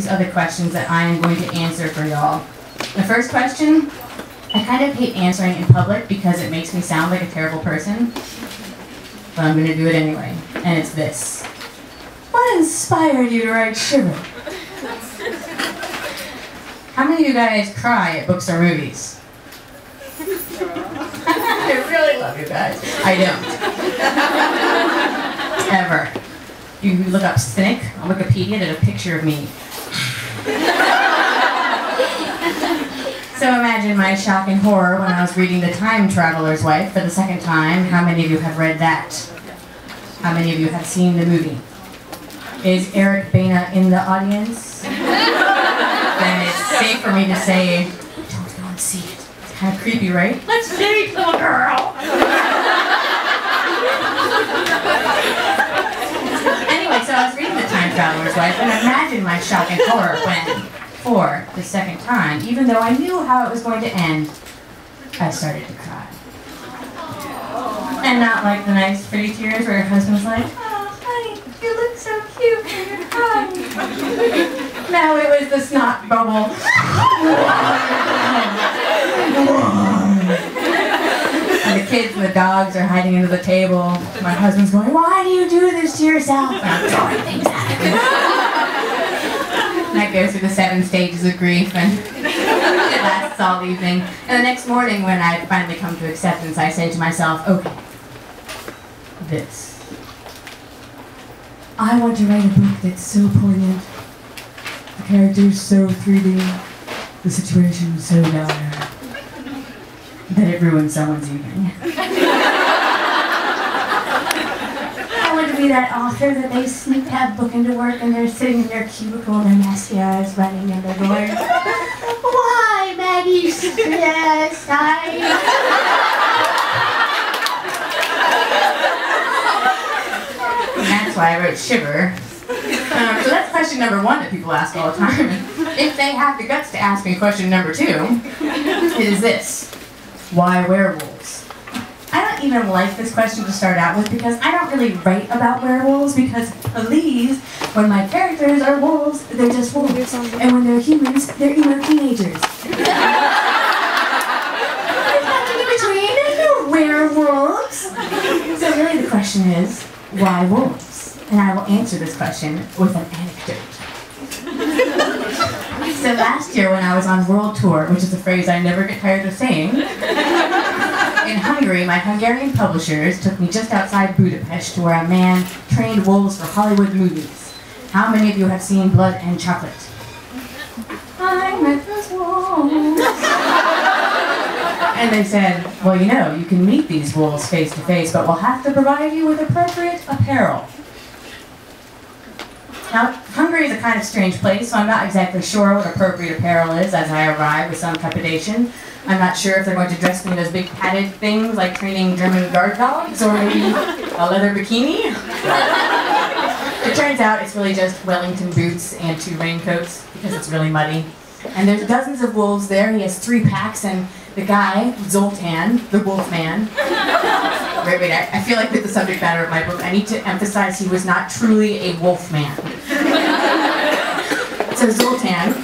these other questions that I am going to answer for y'all. The first question, I kind of hate answering in public because it makes me sound like a terrible person, but I'm going to do it anyway, and it's this. What inspired you to write Shiver? How many of you guys cry at books or movies? I really love you guys. I don't. Ever. You look up cynic on Wikipedia, there's a picture of me. So imagine my shock and horror when I was reading The Time Traveler's Wife for the second time. How many of you have read that? How many of you have seen the movie? Is Eric Bana in the audience? Then it's safe for me to say, don't go and see it. It's kind of creepy, right? Let's date, little girl! Anyway, so I was reading The Time Traveler's Wife, and imagine my shock and horror when, for the second time, even though I knew how it was going to end, I started to cry. And not like the nice pretty tears where your husband's like, oh, honey, you look so cute when you're crying. No, it was the snot bubble. And the kids and the dogs are hiding under the table. My husband's going, why do you do this to yourself? And I'm throwing things at him. And I go through the 7 stages of grief, and it lasts all evening. And the next morning, when I finally come to acceptance, I say to myself, okay, this. I want to write a book that's so poignant, the characters so 3D, the situation so dire, that it ruins someone's evening. I want to be that author that they sneak that book into work and they're sitting in their cubicle and their mascara is running and they're going, why, Maggie? Yes, And that's why I wrote Shiver. So that's question number 1 that people ask all the time. If they have the guts to ask me question number 2, it is this. Why werewolves? I don't even like this question to start out with because I don't really write about werewolves because please, when my characters are wolves, they're just wolves. And when they're humans, they're emo teenagers. There's nothing in between, there's no werewolves. So really the question is, why wolves? And I will answer this question with an anecdote. So last year when I was on world tour, which is a phrase I never get tired of saying, in Hungary, my Hungarian publishers took me just outside Budapest to where a man trained wolves for Hollywood movies. How many of you have seen Blood and Chocolate? I met those wolves. And they said, well, you know, you can meet these wolves face to face, but we'll have to provide you with appropriate apparel. Now, Hungary is a kind of strange place, so I'm not exactly sure what appropriate apparel is as I arrive with some trepidation. I'm not sure if they're going to dress me in those big padded things like training German guard dogs, or maybe a leather bikini. It turns out it's really just Wellington boots and 2 raincoats because it's really muddy. And there's dozens of wolves there. He has 3 packs, and the guy, Zoltan, the wolf man. Wait, I feel like with the subject matter of my book, I need to emphasize he was not truly a wolf man. So Zoltan.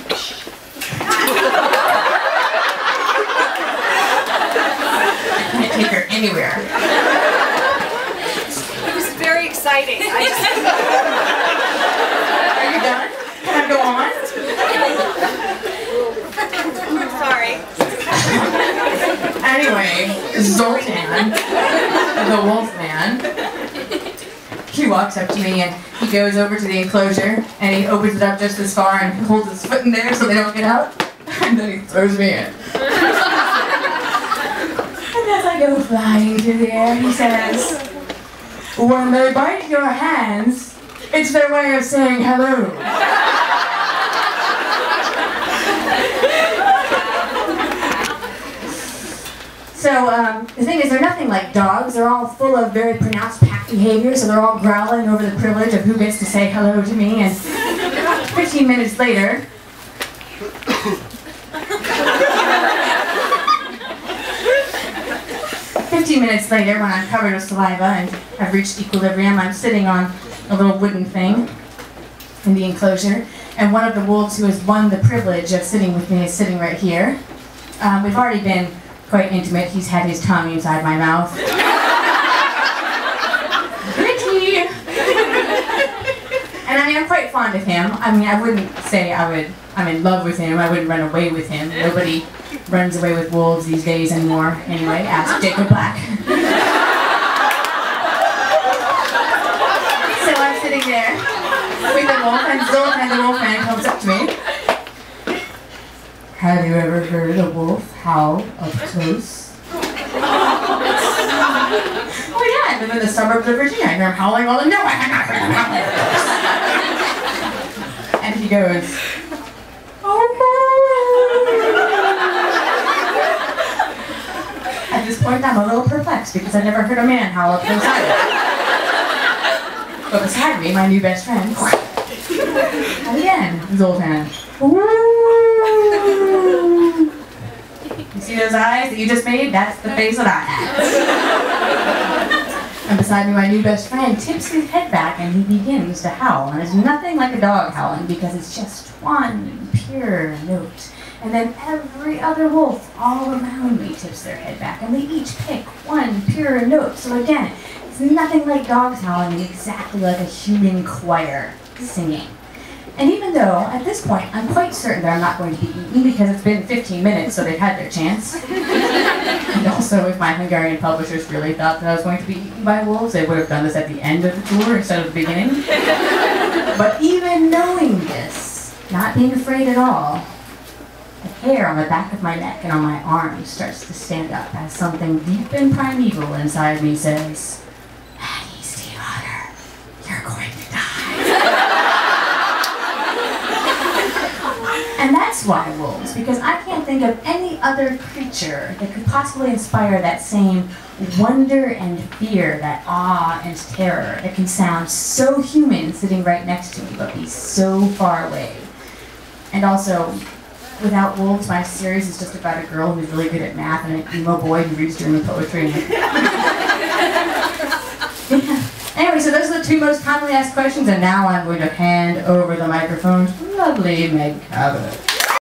I can't take her anywhere. It was very exciting. Are you done? Can I go on? Sorry. Anyway, Zoltan, the wolf man, he walks up to me and he goes over to the enclosure and he opens it up just as far and holds his foot in there so they don't get out, and then he throws me in. And as I go flying through the air, he says, when they bite your hands, it's their way of saying hello. So, the thing is, they're nothing like dogs. They're all full of very pronounced pack behavior, so they're all growling over the privilege of who gets to say hello to me, and 15 minutes later, when I'm covered with saliva and I've reached equilibrium, I'm sitting on a little wooden thing in the enclosure, And one of the wolves who has won the privilege of sitting with me is sitting right here. We've already been quite intimate. He's had his tongue inside my mouth. Pretty! And I mean, I'm quite fond of him. I mean, I wouldn't say I'm in love with him. I wouldn't run away with him. Nobody runs away with wolves these days anymore. Anyway, ask Jacob Black. So I'm sitting there with the wolf, and the wolfman comes up to me. Have you ever heard a wolf howl up close? Oh yeah, I live in the suburbs of Virginia. I hear him howling all the no, I have not heard him howl. And he goes, oh. At this point, I'm a little perplexed because I've never heard a man howl up close either. But beside me, my new best friend. And again, his old man. You see those eyes that you just made? That's the face that I have. And beside me, my new best friend tips his head back and he begins to howl. And it's nothing like a dog howling because it's just one pure note. And then every other wolf all around me tips their head back and they each pick one pure note. So again, it's nothing like dogs howling, exactly like a human choir singing. And even though, at this point, I'm quite certain that I'm not going to be eaten because it's been 15 minutes, so they've had their chance. And also, if my Hungarian publishers really thought that I was going to be eaten by wolves, they would have done this at the end of the tour instead of the beginning. But even knowing this, not being afraid at all, the hair on the back of my neck and on my arms starts to stand up as something deep and primeval inside me says, Maggie, Stiefvater, you're going to die. And that's why wolves, because I can't think of any other creature that could possibly inspire that same wonder and fear, that awe and terror that can sound so human sitting right next to me, but be so far away. And also, without wolves, my series is just about a girl who's really good at math and an emo boy who reads German poetry. Yeah. Anyway, so those are the two most commonly asked questions, and now I'm going to hand over the microphone to lovely Meg Cabot.